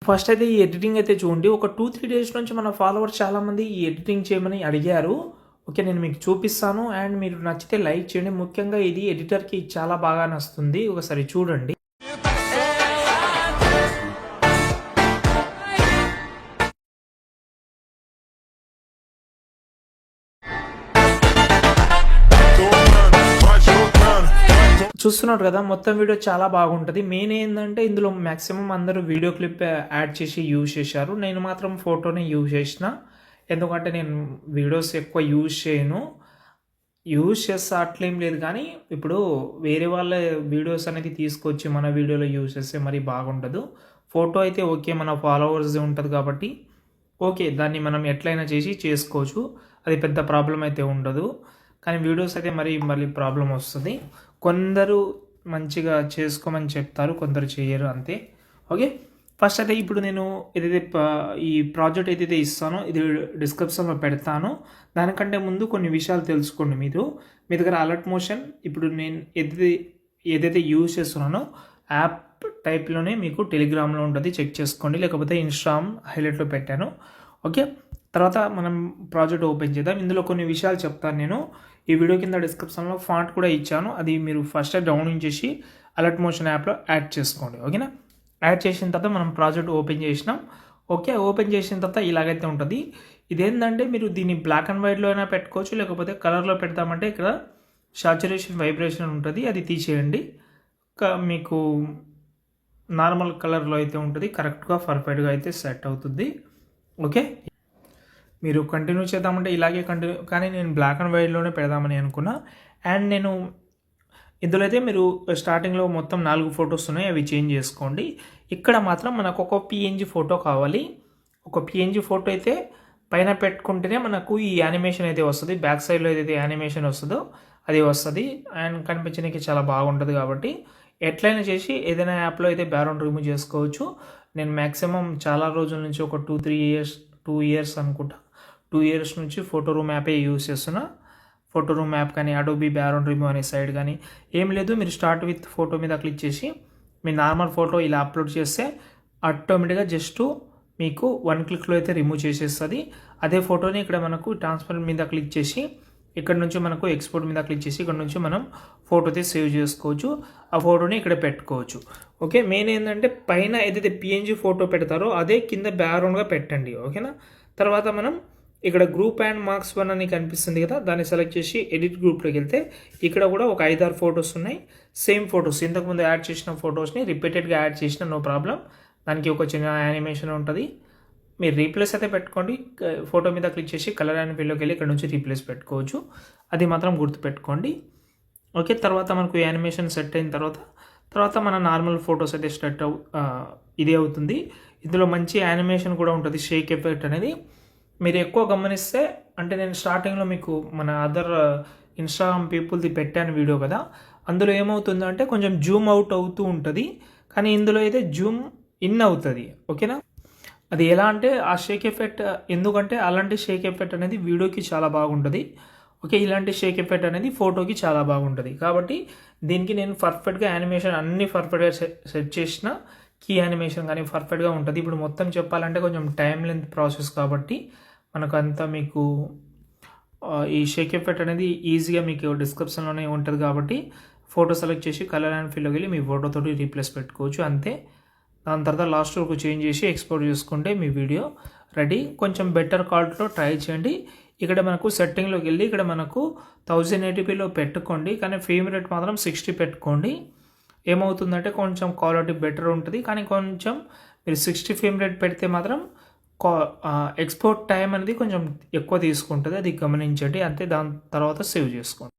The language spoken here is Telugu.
ఫస్ట్ అయితే ఈ ఎడిటింగ్ అయితే చూడండి. ఒక 2-3 డేస్ నుంచి మన ఫాలోవర్స్ చాలామంది ఈ ఎడిటింగ్ చేయమని అడిగారు. ఓకే, నేను మీకు చూపిస్తాను. అండ్ మీరు నచ్చితే లైక్ చేయండి. ముఖ్యంగా ఇది ఎడిటర్కి చాలా బాగా నచ్చుతుంది. ఒకసారి చూడండి. చూస్తున్నారు కదా, మొత్తం వీడియో చాలా బాగుంటుంది. మెయిన్ ఏంటంటే ఇందులో మ్యాక్సిమం అందరూ వీడియో క్లిప్ యాడ్ చేసి యూజ్ చేశారు. నేను మాత్రం ఫోటోని యూజ్ చేసిన, ఎందుకంటే నేను వీడియోస్ ఎక్కువ యూజ్ చేయను. యూజ్ చేస్తా అట్లేం లేదు, కానీ ఇప్పుడు వేరే వాళ్ళ వీడియోస్ అనేది తీసుకొచ్చి మన వీడియోలో యూజ్ చేస్తే మరి బాగుండదు. ఫోటో అయితే ఓకే, మన ఫాలోవర్స్ ఉంటుంది కాబట్టి ఓకే, దాన్ని మనం ఎట్లయినా చేసి చేసుకోవచ్చు. అది పెద్ద ప్రాబ్లం అయితే ఉండదు. కానీ వీడియోస్ అయితే మళ్ళీ ప్రాబ్లం వస్తుంది. కొందరు మంచిగా చేసుకోమని చెప్తారు, కొందరు చేయరు, అంతే. ఓకే, ఫస్ట్ అయితే ఇప్పుడు నేను ఏదైతే ఈ ప్రాజెక్ట్ ఏదైతే ఇస్తానో ఇది డిస్క్రిప్షన్లో పెడతాను. దానికంటే ముందు కొన్ని విషయాలు తెలుసుకోండి. మీ దగ్గర అలర్ట్ మోషన్ ఇప్పుడు నేను ఏదైతే యూజ్ చేస్తున్నానో యాప్ టైప్లోనే మీకు టెలిగ్రామ్లో ఉంటుంది, చెక్ చేసుకోండి. లేకపోతే ఇన్స్టాగ్రామ్ హైలైట్లో పెట్టాను. ఓకే, తర్వాత మనం ప్రాజెక్ట్ ఓపెన్ చేద్దాం. ఇందులో కొన్ని విషయాలు చెప్తాను నేను. ఈ వీడియో కింద డిస్క్రిప్షన్లో ఫాంట్ కూడా ఇచ్చాను, అది మీరు ఫస్ట్ డౌన్లోడ్ చేసి అలర్ట్ మోషన్ యాప్లో యాడ్ చేసుకోండి. ఓకేనా, యాడ్ చేసిన తర్వాత మనం ప్రాజెక్ట్ ఓపెన్ చేసినాం. ఓకే, ఓపెన్ చేసిన తర్వాత ఇలాగైతే ఉంటుంది. ఇదేంటంటే మీరు దీన్ని బ్లాక్ అండ్ వైట్లో అయినా పెట్టుకోవచ్చు, లేకపోతే కలర్లో పెడతామంటే ఇక్కడ సాచురేషన్ వైబ్రేషన్ ఉంటుంది, అది తీసేయండి. మీకు నార్మల్ కలర్లో అయితే ఉంటుంది, కరెక్ట్గా పర్ఫెక్ట్గా అయితే సెట్ అవుతుంది. ఓకే, మీరు కంటిన్యూ చేద్దామంటే ఇలాగే కంటిన్యూ, కానీ నేను బ్లాక్ అండ్ వైట్లోనే పెడదామని అనుకున్నా. అండ్ నేను ఇందులో అయితే మీరు స్టార్టింగ్లో మొత్తం 4 ఫొటోస్ ఉన్నాయి, అవి చేంజ్ చేసుకోండి. ఇక్కడ మాత్రం మనకు ఒక పిఎన్జీ ఫోటో కావాలి. ఒక పిఎన్జీ ఫోటో అయితే పైన పెట్టుకుంటేనే మనకు ఈ యానిమేషన్ అయితే వస్తుంది. బ్యాక్ సైడ్లో ఏదైతే యానిమేషన్ వస్తుందో అది వస్తుంది. అండ్ కనిపించడానికి చాలా బాగుంటుంది. కాబట్టి ఎట్లయినా చేసి ఏదైనా యాప్లో అయితే బ్యాక్గ్రౌండ్ రిమూవ్ చేసుకోవచ్చు. నేను మ్యాక్సిమం చాలా రోజుల నుంచి ఒక 2 ఇయర్స్ అనుకుంటా, 2 ఇయర్స్ నుంచి ఫోటో రూమ్ యాపే యూజ్ చేస్తున్నా. ఫోటో రూమ్ యాప్ కానీ అడోబీ బ్యాక్గ్రౌండ్ రిమూవ్ అనే సైడ్ కానీ ఏం లేదు. మీరు స్టార్ట్ విత్ ఫోటో మీద క్లిక్ చేసి మీ నార్మల్ ఫోటో ఇలా అప్లోడ్ చేస్తే ఆటోమేటిక్గా జస్ట్ మీకు 1 క్లిక్లో అయితే రిమూవ్ చేసేస్తుంది. అదే ఫోటోని ఇక్కడ మనకు ట్రాన్స్ఫర్ మీద క్లిక్ చేసి ఇక్కడ నుంచి మనకు ఎక్స్పోర్ట్ మీద క్లిక్ చేసి ఇక్కడ నుంచి మనం ఫోటో అయితే సేవ్ చేసుకోవచ్చు. ఆ ఫోటోని ఇక్కడ పెట్టుకోవచ్చు. ఓకే, మెయిన్ ఏంటంటే పైన ఏదైతే పిఎన్జీ ఫోటో పెడతారో అదే కింద బ్యాక్గ్రౌండ్గా పెట్టండి. ఓకేనా, తర్వాత మనం ఇక్కడ గ్రూప్ అండ్ మార్క్స్ 1 అని కనిపిస్తుంది కదా, దాన్ని సెలెక్ట్ చేసి ఎడిట్ గ్రూప్లోకి వెళ్తే ఇక్కడ కూడా ఒక 5-6 ఫొటోస్ ఉన్నాయి. సేమ్ ఫొటోస్, ఇంతకుముందు యాడ్ చేసిన ఫొటోస్ని రిపీటెడ్గా యాడ్ చేసిన నో ప్రాబ్లం. దానికి ఒక చిన్న యానిమేషన్ ఉంటుంది. మీరు రీప్లేస్ అయితే పెట్టుకోండి. ఫోటో మీద క్లిక్ చేసి కలర్ అండ్ ఫీల్డ్లోకి వెళ్ళి ఇక్కడ నుంచి రీప్లేస్ పెట్టుకోవచ్చు, అది మాత్రం గుర్తుపెట్టుకోండి. ఓకే, తర్వాత మనకు యానిమేషన్ సెట్ అయిన తర్వాత మన నార్మల్ ఫొటోస్ అయితే ఇదే అవుతుంది. ఇందులో మంచి యానిమేషన్ కూడా ఉంటుంది, షేక్ ఎఫెక్ట్ అనేది. మీరు ఎక్కువ గమనిస్తే, అంటే నేను స్టార్టింగ్లో మీకు మన అదర్ ఇన్స్టాగ్రామ్ పీపుల్ది పెట్టాను వీడియో కదా, అందులో ఏమవుతుందంటే కొంచెం జూమ్ అవుట్ అవుతూ ఉంటుంది, కానీ ఇందులో అయితే జూమ్ ఇన్ అవుతుంది. ఓకేనా, అది ఎలా అంటే ఆ షేక్ ఎఫెక్ట్, ఎందుకంటే అలాంటి షేక్ ఎఫెక్ట్ అనేది వీడియోకి చాలా బాగుంటుంది. ఓకే, ఇలాంటి షేక్ ఎఫెక్ట్ అనేది ఫోటోకి చాలా బాగుంటుంది. కాబట్టి దీనికి నేను పర్ఫెక్ట్గా యానిమేషన్ అన్ని పర్ఫెక్ట్గా సెట్ చేసిన, కీ యానిమేషన్ కానీ పర్ఫెక్ట్గా ఉంటుంది. ఇప్పుడు మొత్తం చెప్పాలంటే కొంచెం టైం లెంత్ ప్రాసెస్ కాబట్టి మనకంతా మీకు ఈ షేక్ ఎఫెక్ట్ అనేది ఈజీగా మీకు డిస్క్రిప్షన్లోనే ఉంటుంది. కాబట్టి ఫోటో సెలెక్ట్ చేసి కలర్ అండ్ ఫీల్డ్లోకి వెళ్ళి మీ ఫోటోతోటి రీప్లేస్ పెట్టుకోవచ్చు, అంతే. దాని తర్వాత లాస్ట్ వరకు చేంజ్ చేసి ఎక్స్పోర్ట్ చేసుకుంటే మీ వీడియో రెడీ. కొంచెం బెటర్ క్వాలిటీలో ట్రై చేయండి. ఇక్కడ మనకు సెట్టింగ్లోకి వెళ్ళి ఇక్కడ మనకు 1080pలో పెట్టుకోండి, కానీ ఫ్రేమ్ రేట్ మాత్రం 60 పెట్టుకోండి. ఏమవుతుందంటే కొంచెం క్వాలిటీ బెటర్ ఉంటుంది, కానీ కొంచెం మీరు 60 ఫ్రేమ్ రేట్ పెడితే మాత్రం ఎక్స్పోర్ట్ టైం అనేది కొంచెం ఎక్కువ తీసుకుంటుంది, అది గమనించండి, అంతే. దాని తర్వాత సేవ్ చేసుకోండి.